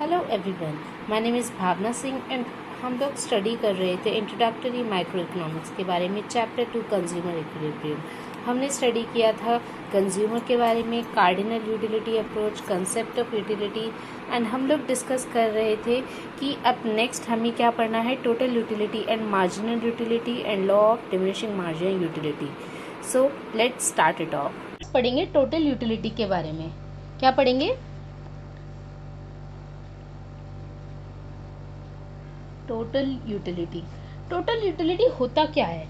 Hello everyone, my name is Bhavna Singh and हम लोग study कर रहे थे इंट्रोडक्टरी माइक्रो इकोनॉमिक्स के बारे में, चैप्टर 2 कंज्यूमर इक्विलिब्रियम। हमने स्टडी किया था कंज्यूमर के बारे में, cardinal utility approach, concept of utility, and हम लोग डिस्कस कर रहे थे कि अब नेक्स्ट हमें क्या पढ़ना है, total utility and marginal utility and law of diminishing margin utility. So let's start it of. पढ़ेंगे टोटल यूटिलिटी के बारे में। क्या पढ़ेंगे? Total utility. टोटल यूटिलिटी होता क्या है?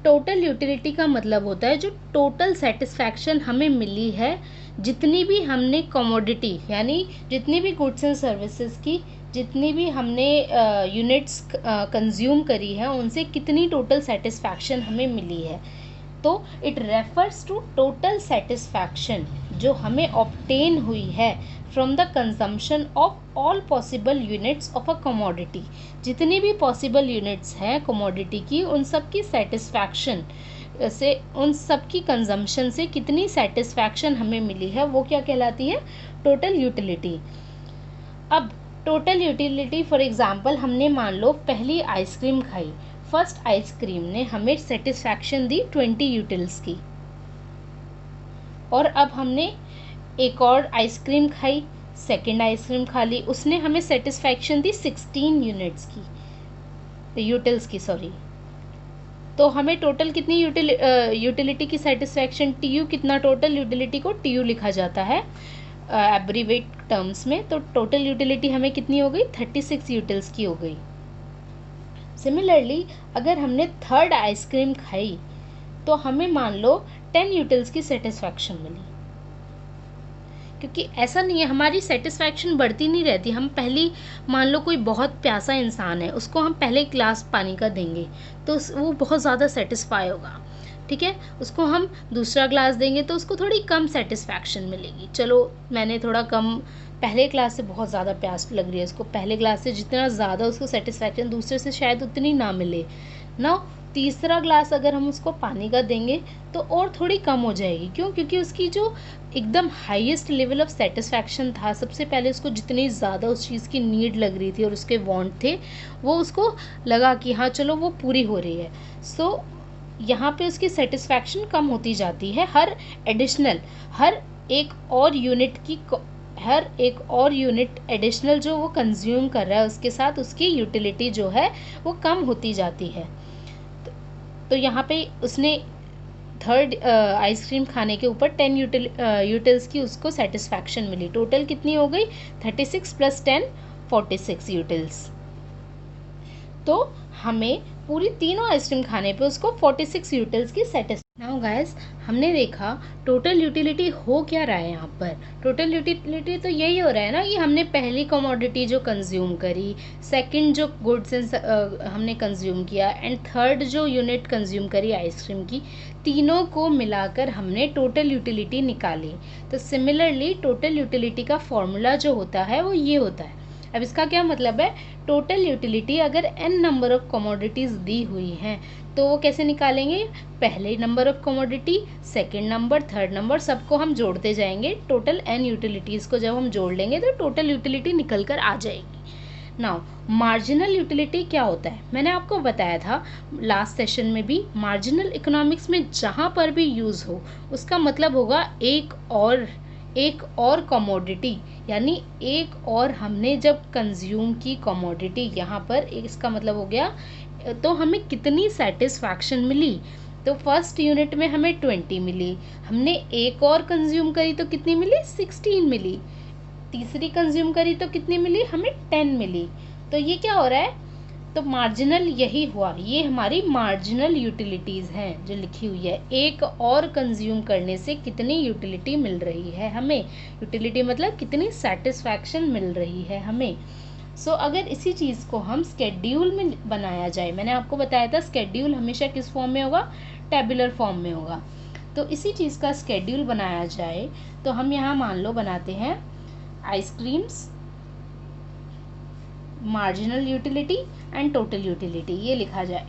टोटल यूटिलिटी का मतलब होता है जो टोटल सेटिस्फैक्शन हमें मिली है जितनी भी हमने कमोडिटी यानी जितनी भी गुड्स एंड सर्विसेज की जितनी भी हमने यूनिट्स कंज्यूम करी है उनसे कितनी टोटल सेटिस्फैक्शन हमें मिली है। तो it refers to total satisfaction जो हमें ऑब्टेन हुई है from the consumption of all possible units of a commodity. जितनी भी पॉसिबल यूनिट्स हैं कमोडिटी की उन सब की सेटिस्फैक्शन से, उन सब की कंजम्पशन से कितनी सेटिस्फैक्शन हमें मिली है वो क्या कहलाती है? Total utility. अब टोटल यूटिलिटी फॉर एग्जांपल हमने मान लो पहली आइसक्रीम खाई, फर्स्ट आइसक्रीम ने हमें सेटिस्फैक्शन दी 20 यूटिल्स की, और अब हमने एक और आइसक्रीम खाई, सेकेंड आइसक्रीम खा ली, उसने हमें सेटिस्फैक्शन दी 16 यूटिल्स की सॉरी। तो हमें टोटल कितनी यूटिलिटी की सेटिस्फैक्शन, टीयू कितना, टोटल यूटिलिटी को टीयू लिखा जाता है एब्रीवेट टर्म्स में। तो टोटल यूटिलिटी हमें कितनी हो गई? 36 यूटिल्स की हो गई। सिमिलरली अगर हमने थर्ड आइसक्रीम खाई तो हमें मान लो 10 यूटिल्स की सेटिस्फैक्शन मिली, क्योंकि ऐसा नहीं है, हमारी सेटिस्फैक्शन बढ़ती नहीं रहती। हम पहली मान लो कोई बहुत प्यासा इंसान है, उसको हम पहले ग्लास पानी का देंगे तो वो बहुत ज़्यादा सेटिस्फाई होगा, ठीक है। उसको हम दूसरा ग्लास देंगे तो उसको थोड़ी कम सेटिस्फैक्शन मिलेगी। चलो मैंने थोड़ा कम, पहले ग्लास से बहुत ज़्यादा प्यास लग रही है उसको, पहले ग्लास से जितना ज़्यादा उसको सेटिस्फैक्शन दूसरे से शायद उतनी ना मिले ना। तीसरा ग्लास अगर हम उसको पानी का देंगे तो और थोड़ी कम हो जाएगी। क्यों? क्योंकि उसकी जो एकदम हाईएस्ट लेवल ऑफ सेटिस्फैक्शन था, सबसे पहले उसको जितनी ज़्यादा उस चीज़ की नीड लग रही थी और उसके वांट थे, वो उसको लगा कि हाँ चलो वो पूरी हो रही है। सो यहाँ पे उसकी सेटिस्फैक्शन कम होती जाती है। हर एक और यूनिट एडिशनल जो वो कंज्यूम कर रहा है उसके साथ उसकी यूटिलिटी जो है वो कम होती जाती है। तो यहाँ पे उसने थर्ड आइसक्रीम खाने के ऊपर 10 यूटिल्स की उसको सेटिस्फैक्शन मिली। टोटल कितनी हो गई? 36 + 10 46 यूटिल्स। तो हमें पूरी तीनों आइसक्रीम खाने पे उसको 46 यूटिल्स की सेटिस्फैक्शन। नाउ गाइस, हमने देखा टोटल यूटिलिटी हो क्या रहा है यहाँ पर। टोटल यूटिलिटी तो यही हो रहा है ना कि हमने पहली कमोडिटी जो कंज्यूम करी, सेकंड जो गुड्स हमने कंज्यूम किया, एंड थर्ड जो यूनिट कंज्यूम करी आइसक्रीम की, तीनों को मिलाकर हमने टोटल यूटिलिटी निकाली। तो सिमिलरली टोटल यूटिलिटी का फॉर्मूला जो होता है वो ये होता है। अब इसका क्या मतलब है? टोटल यूटिलिटी अगर n नंबर ऑफ कमोडिटीज़ दी हुई हैं तो वो कैसे निकालेंगे? पहले number of commodity, second number, third number, सबको हम जोड़ते जाएंगे। टोटल n यूटिलिटीज़ को जब हम जोड़ लेंगे तो टोटल यूटिलिटी निकल कर आ जाएगी। नाउ मार्जिनल यूटिलिटी क्या होता है? मैंने आपको बताया था लास्ट सेशन में भी, मार्जिनल इकोनॉमिक्स में जहाँ पर भी यूज़ हो उसका मतलब होगा एक और कमोडिटी, यानी एक और हमने जब कंज्यूम की कमोडिटी, यहाँ पर इसका मतलब हो गया तो हमें कितनी सेटिस्फैक्शन मिली। तो फर्स्ट यूनिट में हमें 20 मिली, हमने एक और कंज्यूम करी तो कितनी मिली? 16 मिली। तीसरी कंज्यूम करी तो कितनी मिली? हमें 10 मिली। तो ये क्या हो रहा है? तो मार्जिनल यही हुआ, ये हमारी मार्जिनल यूटिलिटीज़ हैं जो लिखी हुई है। एक और कंज्यूम करने से कितनी यूटिलिटी मिल रही है हमें, यूटिलिटी मतलब कितनी सेटिस्फैक्शन मिल रही है हमें। सो अगर इसी चीज़ को हम स्केड्यूल में बनाया जाए, मैंने आपको बताया था स्केड्यूल हमेशा किस फॉर्म में होगा? टेबुलर फॉर्म में होगा। तो इसी चीज़ का स्केड्यूल बनाया जाए तो हम यहाँ मान लो बनाते हैं ice creams, marginal utility and total utility, ये लिखा जाए।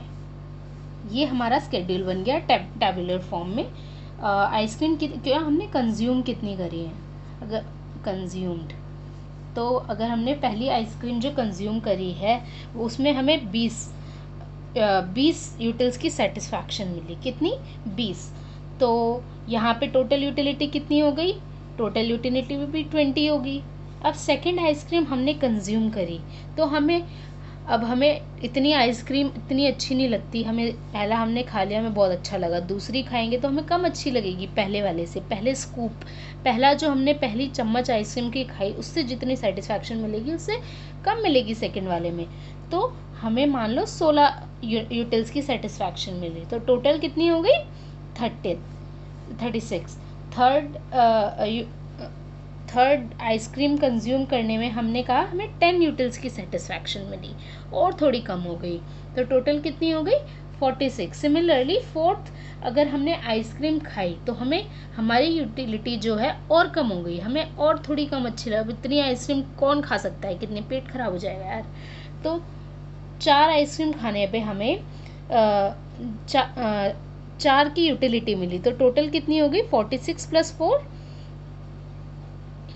ये हमारा स्केड्यूल बन गया टेबुलर फॉर्म में। आइसक्रीम क्या हमने कंज्यूम कितनी करी है? अगर कंज्यूम्ड तो अगर हमने पहली आइसक्रीम जो कंज्यूम करी है वो उसमें हमें 20 यूटिल्स की सेटिस्फैक्शन मिली। कितनी? 20। तो यहाँ पे टोटल यूटिलिटी कितनी हो गई? टोटल यूटिलिटी भी 20 होगी। अब सेकंड आइसक्रीम हमने कंज्यूम करी तो हमें इतनी आइसक्रीम इतनी अच्छी नहीं लगती हमें। पहला हमने खा लिया, हमें बहुत अच्छा लगा, दूसरी खाएंगे तो हमें कम अच्छी लगेगी पहले वाले से। पहले स्कूप, पहला जो हमने पहली चम्मच आइसक्रीम की खाई उससे जितनी सेटिस्फैक्शन मिलेगी उससे कम मिलेगी सेकंड वाले में। तो हमें मान लो 16 यूटिल्स की सेटिस्फैक्शन मिली, तो टोटल कितनी हो गई? 36। थर्ड आइसक्रीम कंज्यूम करने में हमने कहा हमें 10 यूटिल्स की सेटिस्फैक्शन मिली और थोड़ी कम हो गई, तो टोटल कितनी हो गई? 46। सिमिलरली फोर्थ अगर हमने आइसक्रीम खाई तो हमें हमारी यूटिलिटी जो है और कम हो गई, हमें और थोड़ी कम अच्छी लगी। इतनी आइसक्रीम कौन खा सकता है, कितने पेट खराब हो जाएगा यार। तो 4 आइसक्रीम खाने पे हमें 4 की यूटिलिटी मिली, तो टोटल कितनी हो गई? 46 + 4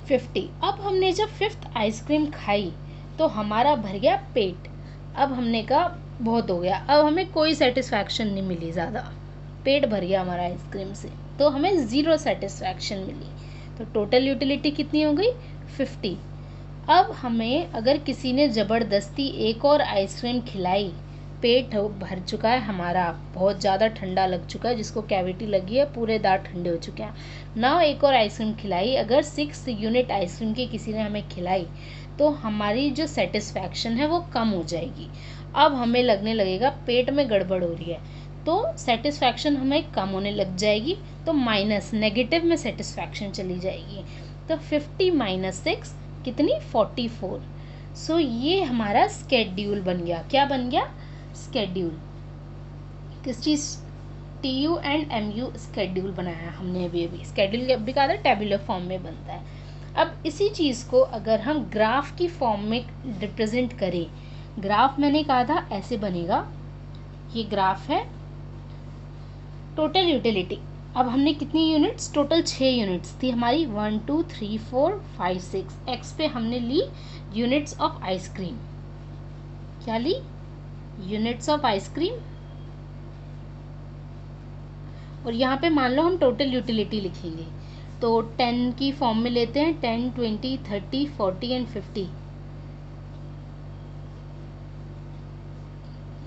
50। अब हमने जब 5th आइसक्रीम खाई तो हमारा भर गया पेट। अब हमने कहा बहुत हो गया, अब हमें कोई सेटिस्फैक्शन नहीं मिली ज़्यादा, पेट भर गया हमारा आइसक्रीम से, तो हमें 0 सेटिस्फैक्शन मिली। तो टोटल यूटिलिटी कितनी हो गई? 50। अब हमें अगर किसी ने ज़बरदस्ती एक और आइसक्रीम खिलाई, पेट भर चुका है हमारा, बहुत ज़्यादा ठंडा लग चुका है, जिसको कैविटी लगी है पूरे दांत ठंडे हो चुके हैं, ना एक और आइसक्रीम खिलाई, अगर 6 यूनिट आइसक्रीम की किसी ने हमें खिलाई तो हमारी जो सेटिस्फैक्शन है वो कम हो जाएगी। अब हमें लगने लगेगा पेट में गड़बड़ हो रही है, तो सेटिस्फैक्शन हमें कम होने लग जाएगी, तो माइनस नेगेटिव में सेटिस्फैक्शन चली जाएगी। तो 50 - 6 कितनी? 44। सो ये हमारा स्केड्यूल बन गया। क्या बन गया? स्केड्यूल। किस चीज़? TU एंड MU स्केड्यूल बनाया हमने अभी स्केड्यूल अभी कहा था टेबुलर फॉर्म में बनता है। अब इसी चीज़ को अगर हम ग्राफ की फॉर्म में रिप्रेजेंट करें, ग्राफ मैंने कहा था ऐसे बनेगा, ये ग्राफ है टोटल यूटिलिटी। अब हमने कितनी यूनिट्स? टोटल 6 यूनिट्स थी हमारी, 1 2 3 4 5 6। एक्स पे हमने ली यूनिट्स ऑफ आइसक्रीम। क्या ली? Units of ice cream. और यहाँ पे मान लो हम टोटल यूटिलिटी लिखेंगे, तो 10 की फॉर्म में लेते हैं, 10 20 30 40 एंड 50।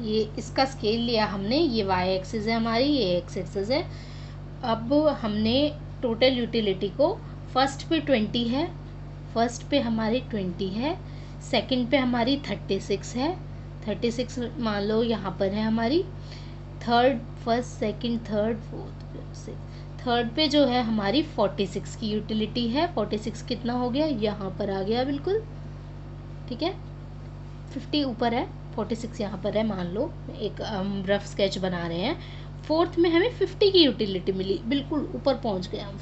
ये इसका स्केल लिया हमने, ये y एक्सिस है हमारी, ये x एक्सिस है। अब हमने टोटल यूटिलिटी को फर्स्ट पे 20 है, फर्स्ट पे हमारी 20 है, सेकंड पे हमारी 36 है, 36 मान लो यहाँ पर है हमारी, third, first second third fourth fifth six, third पे जो है हमारी 46 की यूटिलिटी है। 46 कितना हो गया? यहाँ पर आ गया बिल्कुल, ठीक है, 50 ऊपर है, 46 यहाँ पर है, मान लो एक रफ स्केच बना रहे हैं। फोर्थ में हमें 50 की यूटिलिटी मिली, बिल्कुल ऊपर पहुँच गए हम,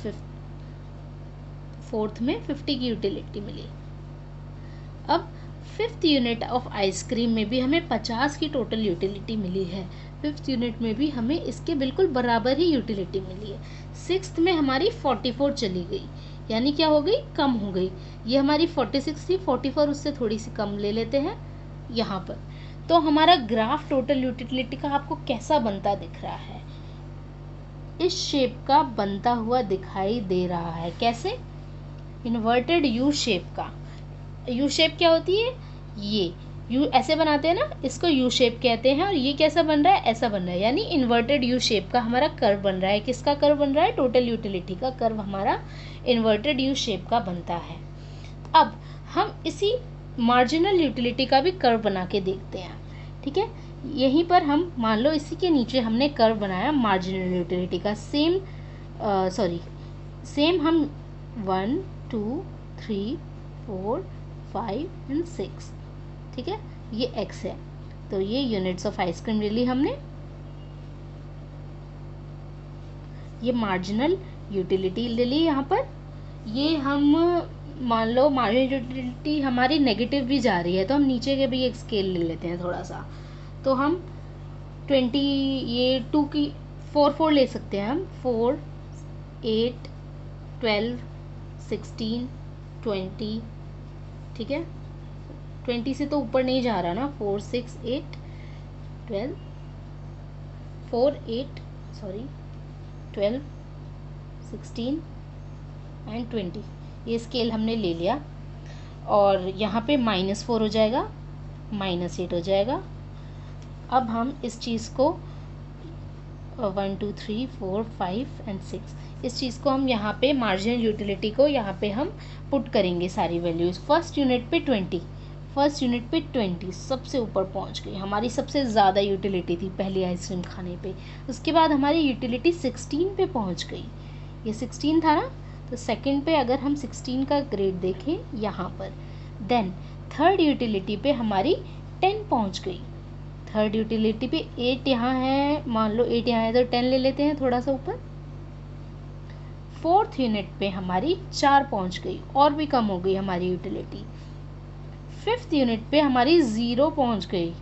फोर्थ में 50 की यूटिलिटी मिली। अब 5th यूनिट ऑफ आइसक्रीम में भी हमें 50 की टोटल यूटिलिटी मिली है, 5th यूनिट में भी हमें इसके बिल्कुल बराबर ही यूटिलिटी मिली है। 6th में हमारी 44 चली गई, यानी क्या हो गई? कम हो गई। ये हमारी 46 थी, 44 उससे थोड़ी सी कम ले लेते हैं यहाँ पर। तो हमारा ग्राफ टोटल यूटिलिटी का आपको कैसा बनता दिख रहा है? इस शेप का बनता हुआ दिखाई दे रहा है। कैसे? इन्वर्टेड यू शेप का। यू शेप क्या होती है? ये यू ऐसे बनाते हैं ना, इसको यू शेप कहते हैं। और ये कैसा बन रहा है? ऐसा बन रहा है, यानी इन्वर्टेड यू शेप का हमारा कर्व बन रहा है। किसका कर्व बन रहा है? टोटल यूटिलिटी का कर्व हमारा इन्वर्टेड यू शेप का बनता है। अब हम इसी मार्जिनल यूटिलिटी का भी कर्व बना के देखते हैं, ठीक है। यहीं पर हम मान लो इसी के नीचे हमने कर्व बनाया मार्जिनल यूटिलिटी का, सेम हम 1 2 3 4 5 एंड 6, ठीक है, ये x है। तो ये यूनिट्स ऑफ आइसक्रीम ले ली हमने, ये मार्जिनल यूटिलिटी ले ली यहाँ पर। ये हम मान लो मार्जिनल यूटिलिटी हमारी नेगेटिव भी जा रही है, तो हम नीचे के भी एक स्केल ले लेते हैं थोड़ा सा। तो हम 20, ये 2 की 4 ले सकते हैं हम, 4 8 12 16 20, ठीक है, 20 से तो ऊपर नहीं जा रहा ना, 4 6 8 12 4 8 सॉरी 12 16 एंड 20, ये स्केल हमने ले लिया। और यहाँ पे -4 हो जाएगा, -8 हो जाएगा। अब हम इस चीज़ को 1 2 3 4 5 एंड 6, इस चीज़ को हम यहाँ पे मार्जिनल यूटिलिटी को यहाँ पे हम पुट करेंगे सारी वैल्यूज़। फर्स्ट यूनिट पे 20, फर्स्ट यूनिट पे 20 सबसे ऊपर पहुँच गई, हमारी सबसे ज़्यादा यूटिलिटी थी पहली आइसक्रीम खाने पे। उसके बाद हमारी यूटिलिटी 16 पे पहुँच गई, ये 16 था ना, तो सेकंड पे अगर हम 16 का ग्रेड देखें यहाँ पर, देन थर्ड यूटिलिटी पे हमारी 10 पहुँच गई। थर्ड यूटिलिटी पे 8 यहाँ है, मान लो 8 यहाँ है तो 10 ले लेते हैं थोड़ा सा ऊपर। फोर्थ यूनिट पे हमारी 4 पहुँच गई, और भी कम हो गई हमारी यूटिलिटी। फिफ्थ यूनिट पे हमारी 0 पहुँच गई,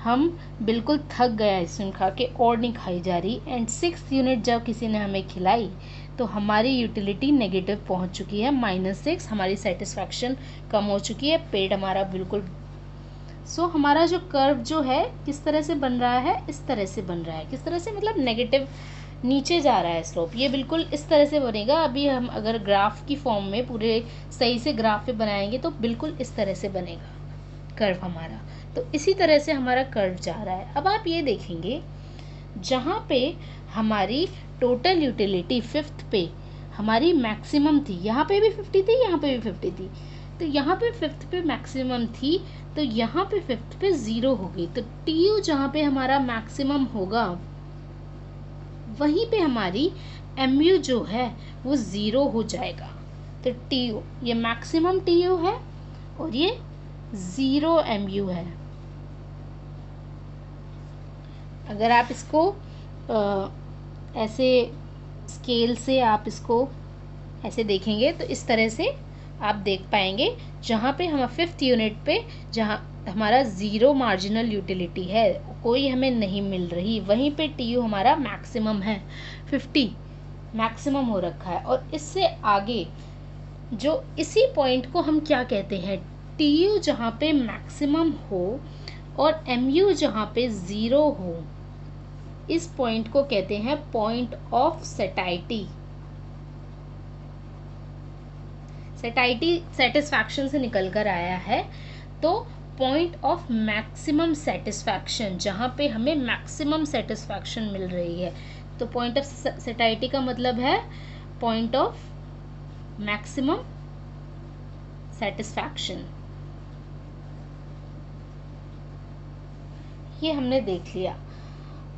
हम बिल्कुल थक गए आइसक्रीम खा के और नहीं खाई जा रही। एंड सिक्स्थ यूनिट जब किसी ने हमें खिलाई तो हमारी यूटिलिटी नेगेटिव पहुँच चुकी है, -6, हमारी सेटिस्फैक्शन कम हो चुकी है, पेट हमारा बिल्कुल। सो हमारा जो कर्व जो है किस तरह से बन रहा है, इस तरह से बन रहा है। किस तरह से, मतलब नेगेटिव नीचे जा रहा है स्लोप, ये बिल्कुल इस तरह से बनेगा। अभी हम अगर ग्राफ की फॉर्म में पूरे सही से ग्राफ पे बनाएंगे तो बिल्कुल इस तरह से बनेगा कर्व हमारा। तो इसी तरह से हमारा कर्व जा रहा है। अब आप ये देखेंगे जहाँ पे हमारी टोटल यूटिलिटी फिफ्थ पे हमारी मैक्सिमम थी, यहाँ पे भी 50 थी, यहाँ पे भी 50 थी, तो यहाँ पे फिफ्थ पे मैक्सिमम थी, तो यहाँ पे फिफ्थ पे 0 हो गई। तो TU जहाँ पे हमारा मैक्सिमम होगा वहीं पे हमारी MU जो है वो 0 हो जाएगा। तो TU, ये मैक्सिमम TU है और ये 0 MU है। अगर आप इसको ऐसे स्केल से आप इसको ऐसे देखेंगे तो इस तरह से आप देख पाएंगे, जहाँ पे हम फिफ्थ यूनिट पे जहाँ हमारा 0 मार्जिनल यूटिलिटी है, कोई हमें नहीं मिल रही, वहीं पे TU हमारा मैक्सिमम है, 50 मैक्सिमम हो रखा है। और इससे आगे जो इसी पॉइंट को हम क्या कहते हैं, TU जहाँ पे मैक्सिमम हो और MU जहाँ पे 0 हो, इस पॉइंट को कहते हैं पॉइंट ऑफ सेटाइटी। सेटाइटी सेटिस्फैक्शन से निकल कर आया है, तो पॉइंट ऑफ मैक्सिमम सेटिस्फैक्शन, जहाँ पे हमें मैक्सिमम सेटिस्फैक्शन मिल रही है। तो पॉइंट ऑफ सेटाइटी का मतलब है पॉइंट ऑफ मैक्सिमम सेटिस्फैक्शन। ये हमने देख लिया।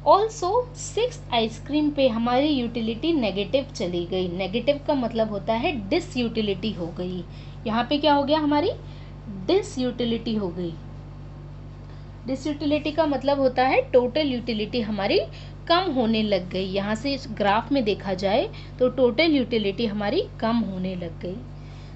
ऑल्सो 6th आइसक्रीम पे हमारी यूटिलिटी नेगेटिव चली गई। नेगेटिव का मतलब होता है डिस यूटिलिटी हो गई। यहाँ पे क्या हो गया, हमारी डिस यूटिलिटी हो गई। डिस यूटिलिटी का मतलब होता है टोटल यूटिलिटी हमारी कम होने लग गई। यहाँ से इस ग्राफ में देखा जाए तो टोटल यूटिलिटी हमारी कम होने लग गई।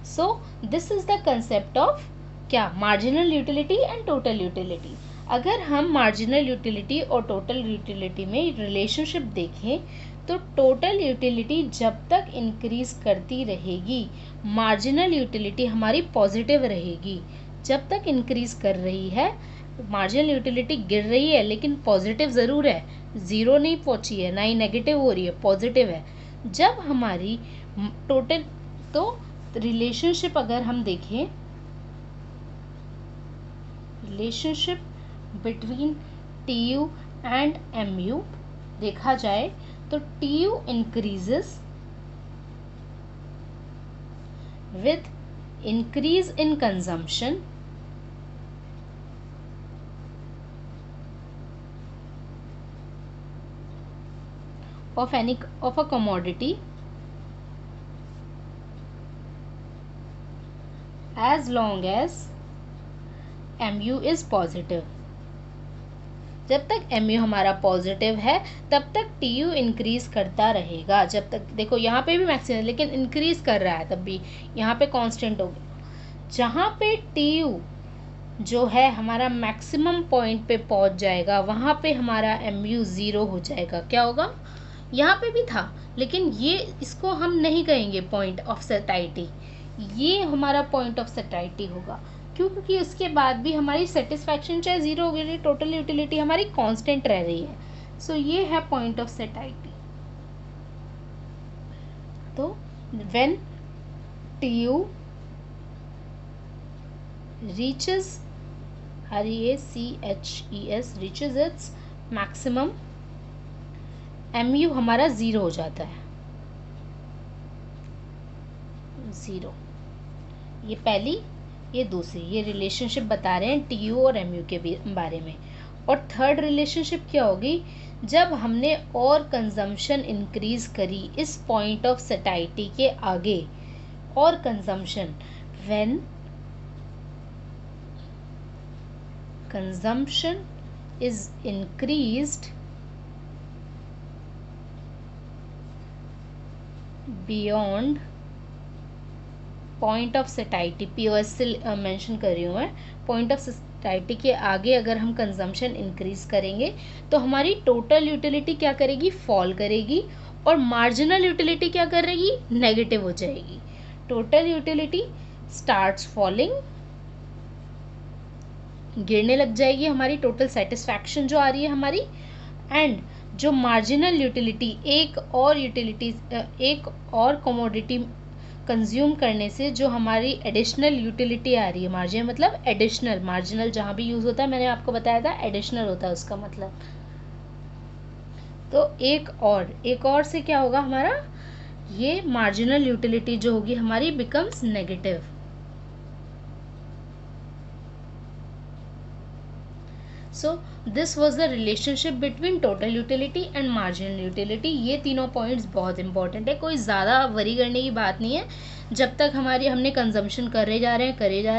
So this is the concept of क्या, marginal utility and total utility. अगर हम मार्जिनल यूटिलिटी और टोटल यूटिलिटी में रिलेशनशिप देखें तो टोटल यूटिलिटी जब तक इंक्रीज करती रहेगी, मार्जिनल यूटिलिटी हमारी पॉजिटिव रहेगी। जब तक इंक्रीज कर रही है, मार्जिनल यूटिलिटी गिर रही है लेकिन पॉजिटिव ज़रूर है, 0 नहीं पहुंची है, ना ही नेगेटिव हो रही है, पॉजिटिव है। जब हमारी टोटल, तो रिलेशनशिप अगर हम देखें, relationship between TU and MU देखा जाए तो TU increases with increase in consumption of a commodity as long as MU is positive। जब तक MU हमारा पॉजिटिव है तब तक TU इंक्रीज करता रहेगा। जब तक, देखो यहाँ पे भी मैक्सिमम लेकिन इंक्रीज कर रहा है, तब भी यहाँ पे कांस्टेंट हो गया। जहाँ पे TU जो है हमारा मैक्सिमम पॉइंट पे पहुँच जाएगा, वहाँ पे हमारा MU 0 हो जाएगा। क्या होगा, यहाँ पे भी था लेकिन ये, इसको हम नहीं कहेंगे पॉइंट ऑफ सेटाइटी, ये हमारा पॉइंट ऑफ सेटाइटी होगा। क्यों? क्योंकि उसके बाद भी हमारी सेटिस्फैक्शन चाहे ज़ीरो हो गई, टोटल यूटिलिटी हमारी कांस्टेंट रह रही है. सो ये है पॉइंट ऑफ सेटाइटी. तो when TU reaches REACHES reaches its maximum, MU हमारा ज़ीरो हो जाता है. ज़ीरो. ये पहली, ये दूसरी, ये रिलेशनशिप बता रहे हैं TU और MU के बारे में. और थर्ड रिलेशनशिप क्या होगी? जब हमने और कंजम्पशन इंक्रीज करी इस पॉइंट ऑफ सेटाइटी के आगे, और consumption, when consumption is increased beyond point of satiety, POS से मेंशन कर रही हूँ मैं, पॉइंट ऑफ सटाइटी के आगे अगर हम कंजम्पशन इंक्रीज करेंगे तो हमारी टोटल यूटिलिटी क्या करेगी? फॉल करेगी. और मार्जिनल यूटिलिटी क्या करेगी? नेगेटिव हो जाएगी. टोटल यूटिलिटी स्टार्ट्स फॉलिंग, गिरने लग जाएगी हमारी टोटल सेटिस्फैक्शन जो आ रही है हमारी. एंड जो मार्जिनल यूटिलिटी, एक और कमोडिटी कंज्यूम करने से जो हमारी एडिशनल यूटिलिटी आ रही है, मार्जिन मतलब एडिशनल, मार्जिनल जहाँ भी यूज़ होता है मैंने आपको बताया था एडिशनल होता है उसका मतलब. तो एक और से क्या होगा हमारा? ये मार्जिनल यूटिलिटी जो होगी हमारी becomes negative. So this was the relationship between total utility and marginal utility. ये तीनों पॉइंट्स बहुत इंपॉर्टेंट है, कोई ज़्यादा वरी करने की बात नहीं है. जब तक हमने कंजम्पशन करे जा रहे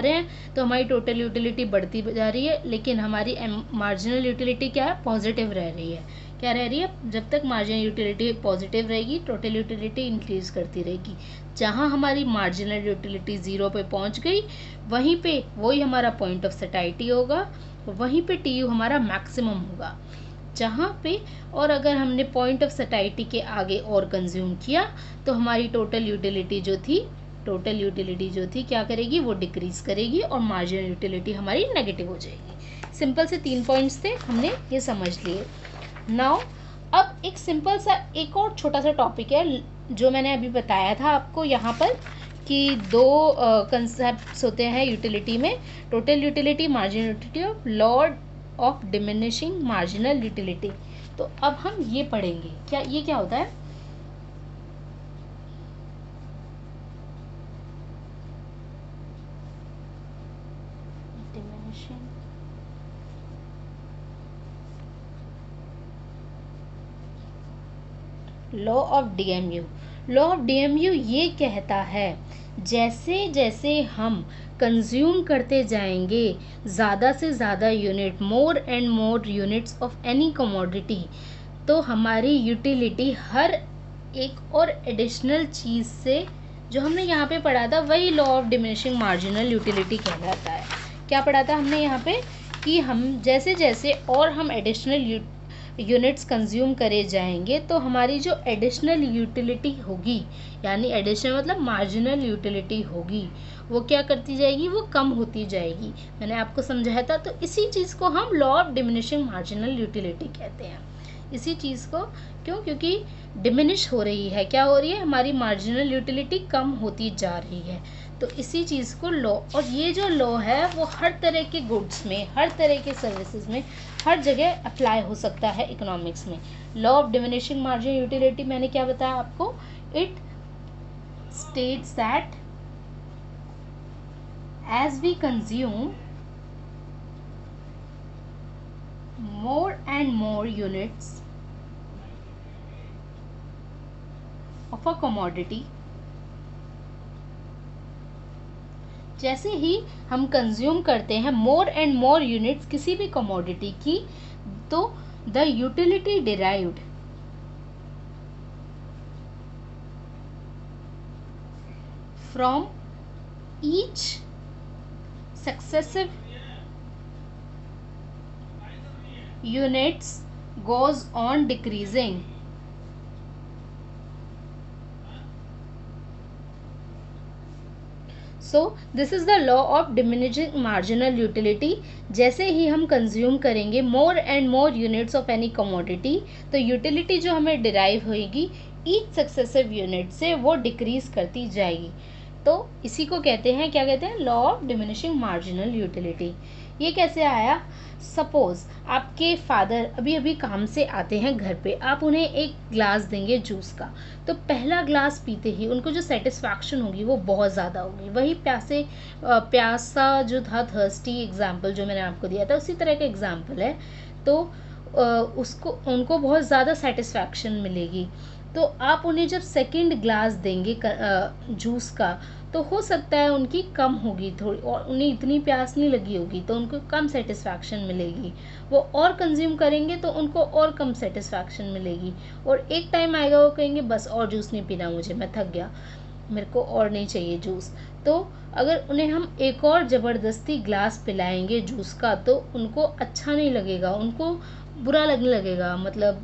हैं तो हमारी टोटल यूटिलिटी बढ़ती जा रही है, लेकिन हमारी मार्जिनल यूटिलिटी क्या है? पॉजिटिव रह रही है. क्या रह रही है? जब तक मार्जिनल यूटिलिटी पॉजिटिव रहेगी टोटल यूटिलिटी इंक्रीज करती रहेगी. जहाँ हमारी मार्जिनल यूटिलिटी ज़ीरो पे पहुँच गई वहीं पे वही हमारा पॉइंट ऑफ सेटाइटी होगा, वहीं पे TU हमारा मैक्सिमम होगा. जहाँ पे और अगर हमने पॉइंट ऑफ सेटाइटी के आगे और कंज्यूम किया तो हमारी टोटल यूटिलिटी जो थी क्या करेगी? वो डिक्रीज करेगी और मार्जिनल यूटिलिटी हमारी नेगेटिव हो जाएगी. सिंपल से 3 पॉइंट्स थे, हमने ये समझ लिए. नाउ अब एक सिंपल सा एक और छोटा सा टॉपिक है जो मैंने अभी बताया था आपको यहाँ पर कि 2 कंसेप्ट्स होते हैं यूटिलिटी में, टोटल यूटिलिटी, मार्जिनल यूटिलिटी और law of diminishing marginal utility. तो अब हम ये पढ़ेंगे. क्या होता है? Diminishing law of DMU. Law of DMU ये कहता है जैसे जैसे हम कंज्यूम करते जाएंगे ज़्यादा से ज़्यादा unit, more and more units of any commodity, तो हमारी यूटिलिटी हर एक और एडिशनल चीज़ से, जो हमने यहाँ पे पढ़ा था वही law of diminishing marginal utility कहलाता है. क्या पढ़ा था हमने यहाँ पे? कि हम जैसे जैसे और हम एडिशनल यूनिट्स कंज्यूम करे जाएंगे तो हमारी जो एडिशनल यूटिलिटी होगी, यानी एडिशनल मतलब मार्जिनल यूटिलिटी होगी, वो क्या करती जाएगी? वो कम होती जाएगी. मैंने आपको समझाया था. तो इसी चीज़ को हम law of diminishing marginal utility कहते हैं. इसी चीज़ को क्यों? क्योंकि डिमिनिश हो रही है. क्या हो रही है? हमारी मार्जिनल यूटिलिटी कम होती जा रही है. तो इसी चीज़ को लॉ, और ये जो लॉ है वो हर तरह के गुड्स में, हर तरह के सर्विसेज में, हर जगह अप्लाई हो सकता है इकोनॉमिक्स में. Law of diminishing marginal utility मैंने क्या बताया आपको? It states that as we consume more and more units of a commodity, जैसे ही हम कंज्यूम करते हैं मोर एंड मोर यूनिट्स किसी भी कमोडिटी की, तो the utility derived from each successive units goes on decreasing. So this is the law of diminishing marginal utility. जैसे ही हम कंज्यूम करेंगे more and more units of any commodity, तो utility जो हमें डिराइव होएगी ईच सक्सेसिव यूनिट से वो decrease करती जाएगी। तो इसी को कहते हैं, क्या कहते हैं, law of diminishing marginal utility. ये कैसे आया? सपोज आपके फादर अभी अभी काम से आते हैं घर पे, आप उन्हें एक ग्लास देंगे जूस का, तो पहला ग्लास पीते ही उनको जो सेटिस्फैक्शन होगी वो बहुत ज़्यादा होगी। वही प्यासा जो था, थर्स्टी एग्जाम्पल जो मैंने आपको दिया था, उसी तरह का एग्जाम्पल है। तो उनको बहुत ज़्यादा सेटिस्फैक्शन मिलेगी। तो आप उन्हें जब सेकंड ग्लास देंगे जूस का, तो हो सकता है उनकी कम होगी थोड़ी, और उन्हें इतनी प्यास नहीं लगी होगी, तो उनको कम सेटिस्फैक्शन मिलेगी। वो और कंज्यूम करेंगे तो उनको और कम सेटिस्फैक्शन मिलेगी, और एक टाइम आएगा वो कहेंगे बस और जूस नहीं पीना मुझे, मैं थक गया, मेरे को और नहीं चाहिए जूस। तो अगर उन्हें हम एक और ज़बरदस्ती ग्लास पिलाएंगे जूस का, तो उनको अच्छा नहीं लगेगा, उनको बुरा लगने लगेगा, मतलब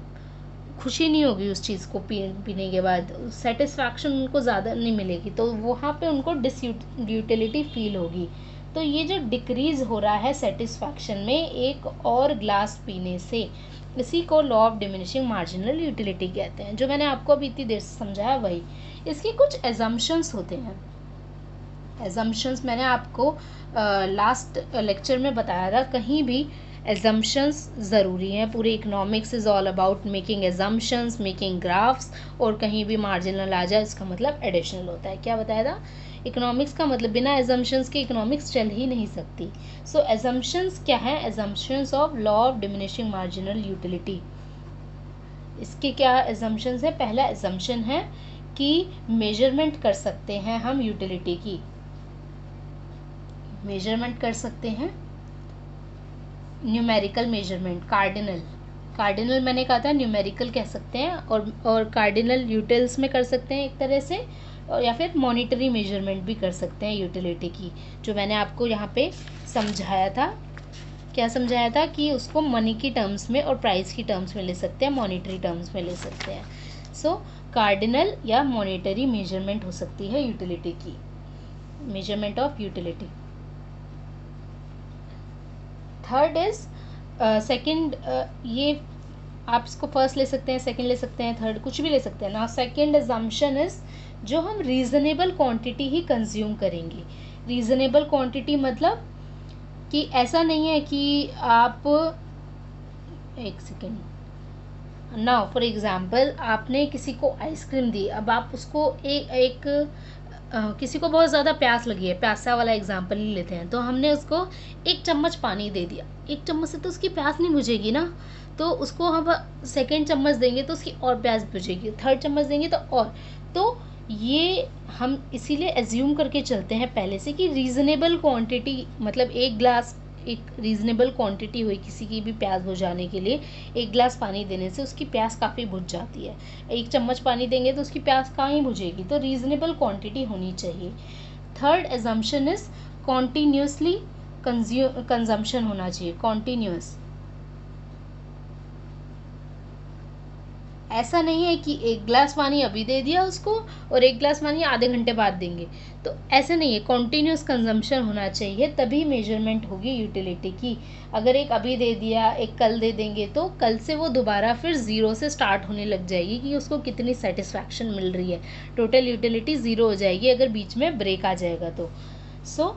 खुशी नहीं होगी उस चीज़ को पीने के बाद, सेटिस्फैक्शन उनको ज़्यादा नहीं मिलेगी, तो वहाँ पे उनको डिसयूटिलिटी फील होगी। तो ये जो डिक्रीज़ हो रहा है सेटिस्फैक्शन में एक और ग्लास पीने से, इसी को law of diminishing marginal utility कहते हैं, जो मैंने आपको अभी इतनी देर से समझाया वही। इसकी कुछ एजम्पशंस होते हैं। एजम्पशंस मैंने आपको लास्ट लेक्चर में बताया था, कहीं भी एजम्पशंस ज़रूरी हैं। पूरे economics is all about making assumptions, making graphs, और कहीं भी मार्जिनल आ जाए इसका मतलब एडिशनल होता है। क्या बताया था? इकोनॉमिक्स का मतलब बिना एजम्पशंस के इकोनॉमिक्स चल ही नहीं सकती। सो एजम्पशंस क्या है? Assumptions of law of diminishing marginal utility. इसके क्या एजम्पशंस है? पहला एजम्पशन है कि मेजरमेंट कर सकते हैं हम यूटिलिटी की, मेजरमेंट कर सकते हैं, न्यूमेरिकल मेजरमेंट, कार्डिनल मैंने कहा था, न्यूमेरिकल कह सकते हैं, और कार्डिनल यूटिल्स में कर सकते हैं एक तरह से, और या फिर मॉनिटरी मेजरमेंट भी कर सकते हैं यूटिलिटी की, जो मैंने आपको यहाँ पे समझाया था। क्या समझाया था? कि उसको मनी की टर्म्स में और प्राइस की टर्म्स में ले सकते हैं, मॉनिटरी टर्म्स में ले सकते हैं। सो कार्डिनल या मॉनिटरी मेजरमेंट हो सकती है यूटिलिटी की, measurement of utility. Third is second, ये आप इसको फर्स्ट ले सकते हैं, सेकंड ले सकते हैं, थर्ड कुछ भी ले सकते हैं ना। सेकंड अजम्पशन इज जो हम रीजनेबल क्वांटिटी ही कंज्यूम करेंगे। रीजनेबल क्वांटिटी मतलब कि ऐसा नहीं है कि आप, एक सेकेंड ना, फॉर एग्जांपल आपने किसी को आइसक्रीम दी, अब आप उसको किसी को बहुत ज़्यादा प्यास लगी है, प्यासा वाला एग्जांपल ही लेते हैं, तो हमने उसको एक चम्मच पानी दे दिया, एक चम्मच से तो उसकी प्यास नहीं बुझेगी ना, तो उसको हम सेकेंड चम्मच देंगे तो उसकी और प्यास बुझेगी, थर्ड चम्मच देंगे तो और। तो ये हम इसीलिए एज्यूम करके चलते हैं पहले से कि रीज़नेबल क्वांटिटी, मतलब एक ग्लास, एक रीज़नेबल क्वांटिटी हुई किसी की भी प्यास बुझाने के लिए, एक गिलास पानी देने से उसकी प्यास काफ़ी बुझ जाती है। एक चम्मच पानी देंगे तो उसकी प्यास कहाँ ही बुझेगी, तो रीज़नेबल क्वांटिटी होनी चाहिए। Third assumption is continuously consumption होना चाहिए, कॉन्टीन्यूस। ऐसा नहीं है कि एक गिलास पानी अभी दे दिया उसको और एक गिलास पानी आधे घंटे बाद देंगे, तो ऐसे नहीं है, कॉन्टीन्यूस कंजम्पशन होना चाहिए, तभी मेजरमेंट होगी यूटिलिटी की। अगर एक अभी दे दिया, एक कल दे देंगे, तो कल से वो दोबारा फिर ज़ीरो से स्टार्ट होने लग जाएगी कि उसको कितनी सेटिस्फैक्शन मिल रही है, टोटल यूटिलिटी ज़ीरो हो जाएगी अगर बीच में ब्रेक आ जाएगा तो। सो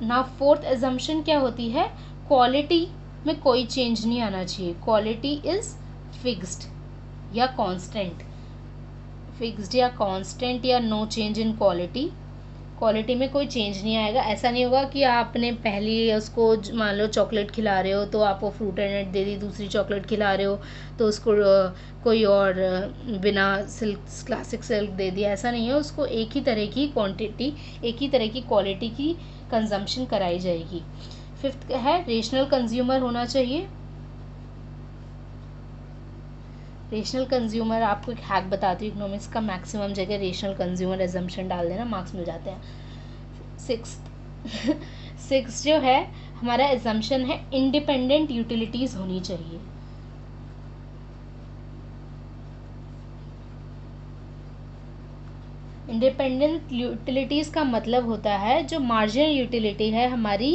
नाउ फोर्थ एजम्पशन क्या होती है? क्वालिटी में कोई चेंज नहीं आना चाहिए, क्वालिटी इज़ फिक्स्ड या कांस्टेंट, फिक्स्ड या कांस्टेंट या no change in quality, quality में कोई चेंज नहीं आएगा। ऐसा नहीं होगा कि आपने पहली उसको मान लो चॉकलेट खिला रहे हो तो आप वो फ्रूट एंड नट दे दी, दूसरी चॉकलेट खिला रहे हो तो उसको कोई और बिना सिल्क क्लासिक सिल्क दे दिया, ऐसा नहीं है। उसको एक ही तरह की क्वांटिटी, एक ही तरह की क्वालिटी की कंजम्पशन कराई जाएगी। फिफ्थ है रेशनल कंज्यूमर होना चाहिए। रेशनल कंज्यूमर, आपको एक हैक बताती हूँ इकोनॉमिक्स का, मैक्सिमम जगह रेशनल कंज्यूमर एजम्पशन डाल देना, मार्क्स मिल जाते हैं। सिक्स जो है हमारा एजम्पशन है इंडिपेंडेंट यूटिलिटीज़ होनी चाहिए। इंडिपेंडेंट यूटिलिटीज़ का मतलब होता है जो मार्जिनल यूटिलिटी है हमारी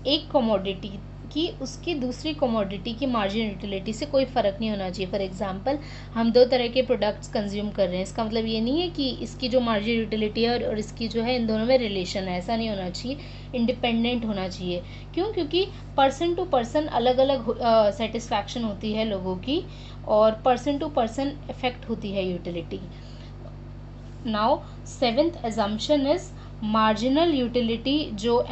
एक कमोडिटी की, उसकी दूसरी कमोडिटी की मार्जिनल यूटिलिटी से कोई फ़र्क नहीं होना चाहिए। फॉर एग्जांपल हम दो तरह के प्रोडक्ट्स कंज्यूम कर रहे हैं, इसका मतलब ये नहीं है कि इसकी जो मार्जिनल यूटिलिटी है और इसकी जो है इन दोनों में रिलेशन है, ऐसा नहीं होना चाहिए, इंडिपेंडेंट होना चाहिए। क्यों? क्योंकि पर्सन टू पर्सन अलग अलग सेटिस्फैक्शन होती है लोगों की, और पर्सन टू पर्सन इफेक्ट होती है utility. Now seventh assumption is marginal utility जो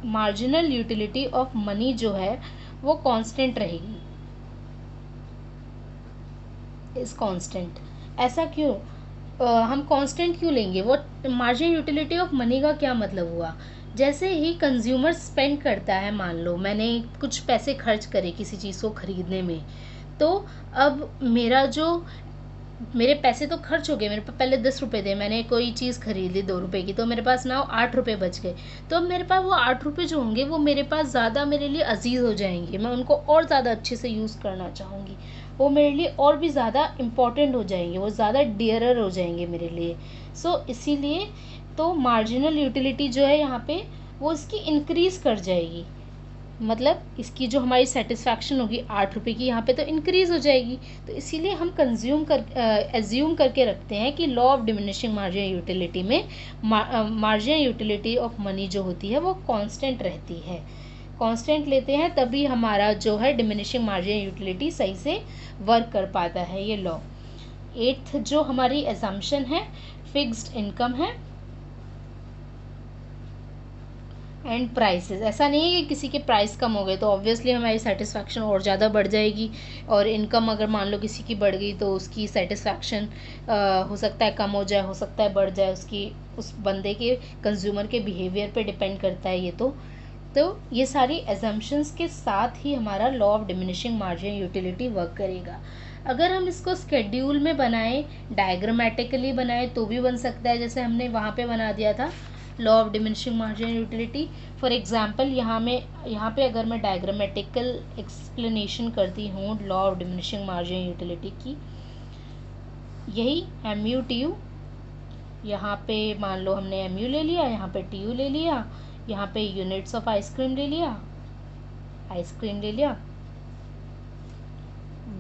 मार्जिनल यूटिलिटी ऑफ मनी जो है वो कांस्टेंट रहेगी, इज कांस्टेंट। ऐसा क्यों? हम कांस्टेंट क्यों लेंगे? वो मार्जिनल यूटिलिटी ऑफ मनी का क्या मतलब हुआ? जैसे ही कंज्यूमर स्पेंड करता है, मान लो मैंने कुछ पैसे खर्च करे किसी चीज़ को ख़रीदने में, तो अब मेरे पैसे तो खर्च हो गए, मेरे पास पहले 10 रुपये थे, मैंने कोई चीज़ खरीद ली 2 रुपये की, तो मेरे पास ना 8 रुपये बच गए। तो अब मेरे पास वो 8 रुपये जो होंगे वो मेरे पास ज़्यादा मेरे लिए अजीज़ हो जाएंगे, मैं उनको और ज़्यादा अच्छे से यूज़ करना चाहूँगी, वो मेरे लिए और भी ज़्यादा इम्पॉर्टेंट हो जाएंगे, वो ज़्यादा डियरर हो जाएंगे मेरे लिए। सो इसीलिए तो मार्जिनल यूटिलिटी जो है यहाँ पे वो इसकी इंक्रीज़ कर जाएगी, मतलब इसकी जो हमारी सेटिस्फैक्शन होगी 8 रुपये की, यहाँ पे तो इंक्रीज़ हो जाएगी। तो इसीलिए हम एज्यूम करके रखते हैं कि law of diminishing marginal utility में मार्जिनल यूटिलिटी ऑफ मनी जो होती है वो कांस्टेंट रहती है। कांस्टेंट लेते हैं तभी हमारा जो है डिमिनिशिंग मार्जिनल यूटिलिटी सही से वर्क कर पाता है ये लॉ। 8th जो हमारी एजम्पशन है फिक्स्ड इनकम है एंड प्राइसेस। ऐसा नहीं है कि किसी के प्राइस कम हो गए तो ऑब्वियसली हमारी सेटिस्फैक्शन और ज़्यादा बढ़ जाएगी, और इनकम अगर मान लो किसी की बढ़ गई तो उसकी सेटिस्फैक्शन हो सकता है कम हो जाए, हो सकता है बढ़ जाए, उस बंदे के कंज्यूमर के बिहेवियर पे डिपेंड करता है ये। तो ये सारी एजम्पशंस के साथ ही हमारा law of diminishing marginal utility work करेगा। अगर हम इसको स्केड्यूल में बनाएं, डायग्रामेटिकली बनाएं तो भी बन सकता है, जैसे हमने वहाँ पे बना दिया था law of diminishing marginal utility. For example यहाँ पे अगर मैं डायग्रामेटिकल एक्सप्लेनेशन करती हूँ law of diminishing marginal utility की, यही MU TU, यहाँ पे मान लो हमने MU ले लिया, यहाँ पे TU ले लिया, यहाँ पे यूनिट्स ऑफ आइसक्रीम ले लिया,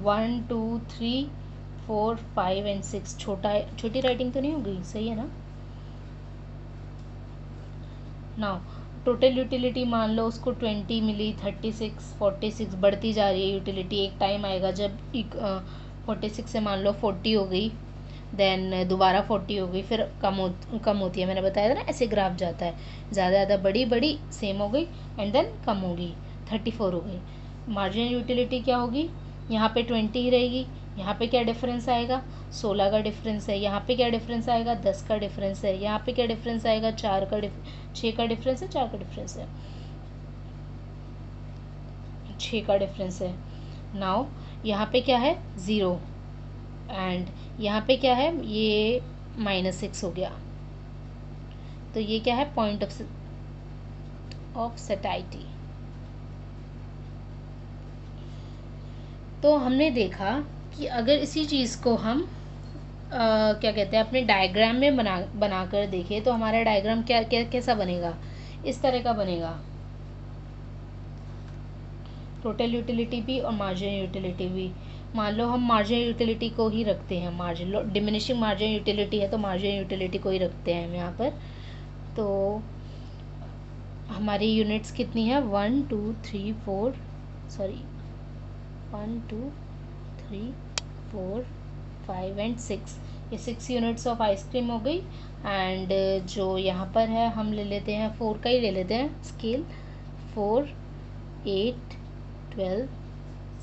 1 2 3 4 5 एंड 6। छोटी राइटिंग तो नहीं हो गई? सही है ना? नाउ टोटल यूटिलिटी मान लो उसको 20 मिली, 36 46 बढ़ती जा रही है यूटिलिटी। एक टाइम आएगा जब 46 से मान लो 40 हो गई, देन दोबारा 40 हो गई, फिर कम होती है। मैंने बताया था ना ऐसे ग्राफ जाता है, ज़्यादा बड़ी सेम हो गई एंड देन कम होगी, 34 हो गई। मार्जिनल यूटिलिटी क्या होगी? यहाँ पे 20 ही रहेगी, यहाँ पे क्या डिफरेंस आएगा? 16 का डिफरेंस है। यहाँ पे क्या डिफरेंस आएगा? 10 का डिफरेंस है। यहाँ पे क्या डिफरेंस आएगा? 6 का डिफरेंस है, 4 का डिफरेंस है, 6 का डिफरेंस है। नाउ यहाँ पे क्या है? 0, एंड यहाँ पे क्या है? ये -6 हो गया। तो ये क्या है? Point of satisfaction. तो हमने देखा कि अगर इसी चीज़ को हम क्या कहते हैं अपने डायग्राम में बनाकर देखें तो हमारा डायग्राम कैसा बनेगा? इस तरह का बनेगा। टोटल यूटिलिटी भी और मार्जिनल यूटिलिटी भी। मान लो हम मार्जिनल यूटिलिटी को ही रखते हैं, डिमिनिशिंग मार्जिनल यूटिलिटी है तो मार्जिनल यूटिलिटी को ही रखते हैं हम यहाँ पर। तो हमारी यूनिट्स कितनी है? 1 2 3 4 5 एंड 6। ये 6 यूनिट्स ऑफ आइसक्रीम हो गई। एंड जो यहाँ पर है हम ले लेते हैं 4 का ही ले लेते हैं स्केल। 4 8 12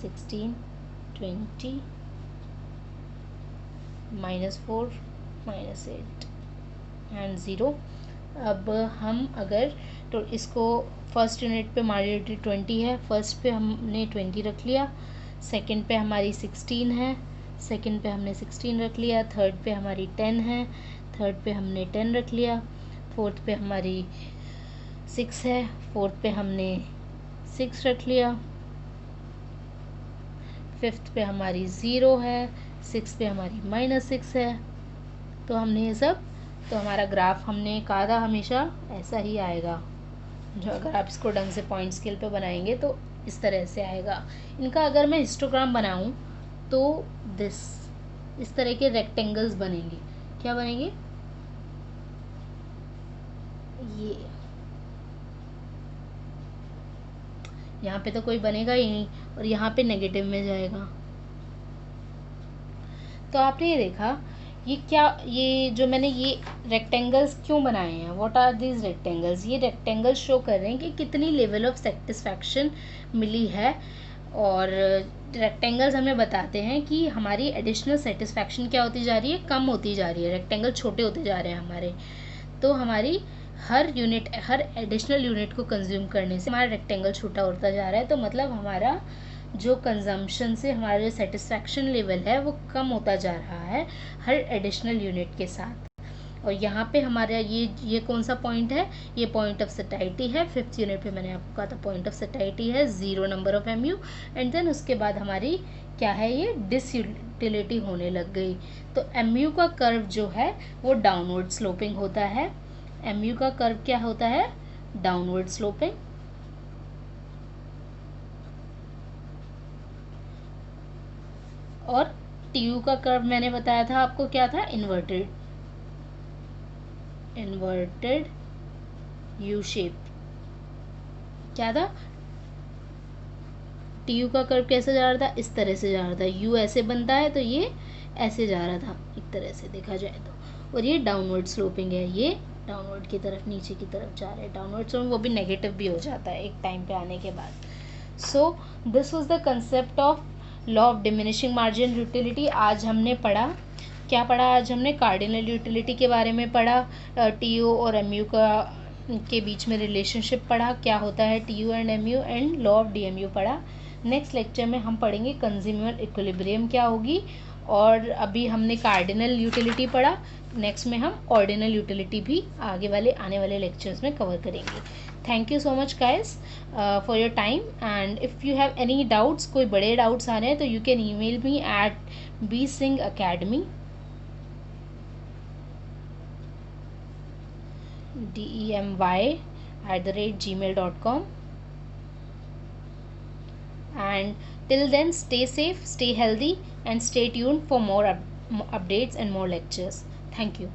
16 20 -4 -8 एंड 0। अब हम अगर तो इसको फर्स्ट यूनिट पे हमारी यूनिट 20 है, फर्स्ट पे हमने 20 रख लिया, सेकंड पे हमारी 16 है, सेकंड पे हमने 16 रख लिया, थर्ड पे हमारी 10 है, थर्ड पे हमने 10 रख लिया, फोर्थ पे हमारी 6 है, फोर्थ पे हमने 6 रख लिया, फिफ्थ पे हमारी 0 है, 6 पे हमारी -6 है। तो हमने ये सब तो हमारा ग्राफ हमने कहा था हमेशा ऐसा ही आएगा, जो अगर आप इसको ढंग से पॉइंट स्केल पे बनाएंगे तो इस तरह से आएगा। इनका अगर मैं हिस्टोग्राम बनाऊं तो इस तरह के रेक्टेंगल्स बनेंगे। क्या बनेंगे? ये यहाँ पे तो कोई बनेगा ही नहीं, और यहाँ पे नेगेटिव में जाएगा। तो आपने ये देखा, ये जो मैंने ये रेक्टेंगल्स क्यों बनाए हैं, व्हाट आर दीज रेक्टेंगल्स? ये रेक्टेंगल्स शो कर रहे हैं कि कितनी लेवल ऑफ सेटिस्फैक्शन मिली है। और रेक्टेंगल्स हमें बताते हैं कि हमारी एडिशनल सेटिस्फैक्शन क्या होती जा रही है, कम होती जा रही है। रेक्टेंगल छोटे होते जा रहे हैं हमारे, तो हमारी हर एडिशनल यूनिट को कंज्यूम करने से हमारा रेक्टेंगल छोटा होता जा रहा है। तो मतलब हमारा जो कंजम्पशन से हमारा जो सेटिस्फैक्शन लेवल है वो कम होता जा रहा है हर एडिशनल यूनिट के साथ। और यहाँ पे हमारा ये कौन सा पॉइंट है? ये पॉइंट ऑफ सैटिस्फैक्शन है। 5th यूनिट पे मैंने आपको कहा था पॉइंट ऑफ सैटिस्फैक्शन है 0 number of MU। And then उसके बाद हमारी क्या है, ये डिसयूटिलिटी होने लग गई। तो MU का कर्व जो है वो डाउनवर्ड स्लोपिंग होता है। MU का कर्व क्या होता है? Downward sloping. और TU का कर्व मैंने बताया था आपको क्या था? Inverted U shape. क्या था? TU का कर्व कैसे जा रहा था? इस तरह से जा रहा था। U ऐसे बनता है तो ये ऐसे जा रहा था, एक तरह से देखा जाए तो। और ये डाउनवर्ड स्लोपिंग है, ये डाउनवर्ड की तरफ, नीचे की तरफ जा रहा है। डाउनवर्ड स्लोपिंग वो भी नेगेटिव भी हो जाता है एक टाइम पे आने के बाद। So this was the concept of law of diminishing marginal utility. आज हमने पढ़ा, क्या पढ़ा आज हमने? कार्डिनल यूटिलिटी के बारे में पढ़ा। TU और MU के बीच में रिलेशनशिप पढ़ा, क्या होता है TU and MU, and law of DMU पढ़ा। नेक्स्ट लेक्चर में हम पढ़ेंगे कंज्यूमर इक्विलिब्रियम क्या होगी। और अभी हमने कार्डिनल यूटिलिटी पढ़ा, नेक्स्ट में हम ऑर्डिनल यूटिलिटी भी आने वाले लेक्चर्स में कवर करेंगे। Thank you so much guys for your time, and if you have any doubts, कोई बड़े डाउट्स आ रहे हैं तो you can email me at bsingacademy DEMY@gmail.com. And till then, stay safe, stay healthy, and stay tuned for more updates and more lectures. Thank you.